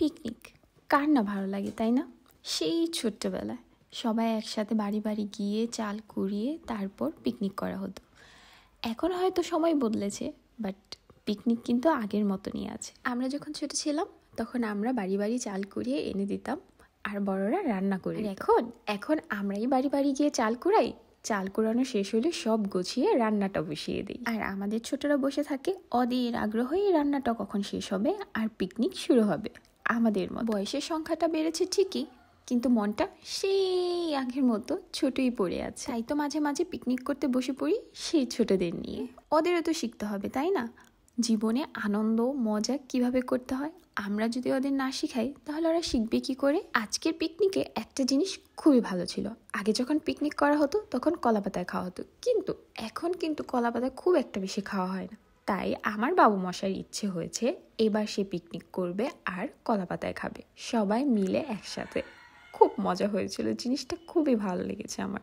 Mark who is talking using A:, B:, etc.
A: Picnic কার না ভালো লাগে, তাই না? সেই ছোট্টবেলায় সবাই একসাথে বাড়ি বাড়ি গিয়ে চাল কুড়িয়ে তারপর পিকনিক করা হতো। এখন হয়তো সময় বদলেছে, বাট পিকনিক কিন্তু আগের মতনই আছে। আমরা যখন ছোট ছিলাম তখন আমরা বাড়ি বাড়ি চাল কুড়িয়ে এনে দিতাম আর বড়রা রান্না করে। এখন এখন আমরাই বাড়ি বাড়ি গিয়ে চাল কুড়াই, চাল কুড়ানো শেষ হলে সব গুছিয়ে রান্নাটা বসিয়ে দিই, আর আমাদের ছোটরা বসে থাকে অধীর আগ্রহে রান্নাটা কখন শেষ হবে আর পিকনিক শুরু হবে। আমাদের মতো বয়সের সংখ্যাটা বেড়েছে ঠিকই, কিন্তু মনটা সেই আগের মতো ছোটই পড়ে আছে। তাই তো মাঝে মাঝে পিকনিক করতে বসে পড়ি সেই ছোটদের নিয়ে। ওদেরও তো শিখতে হবে, তাই না? জীবনে আনন্দ মজা কিভাবে করতে হয় আমরা যদি ওদের না শিখাই তাহলে ওরা শিখবে কি করে? আজকের পিকনিকে একটা জিনিস খুবই ভালো ছিল। আগে যখন পিকনিক করা হতো তখন কলাপাতায় খাওয়া হতো, কিন্তু এখন কিন্তু কলাপাতায় খুব একটা বেশি খাওয়া হয় না। তাই আমার বাবু মশাইয়ের ইচ্ছে হয়েছে এবার সে পিকনিক করবে আর কলাপাতায় খাবে সবাই মিলে একসাথে। খুব মজা হয়েছিল, জিনিসটা খুবই ভালো লেগেছে আমার।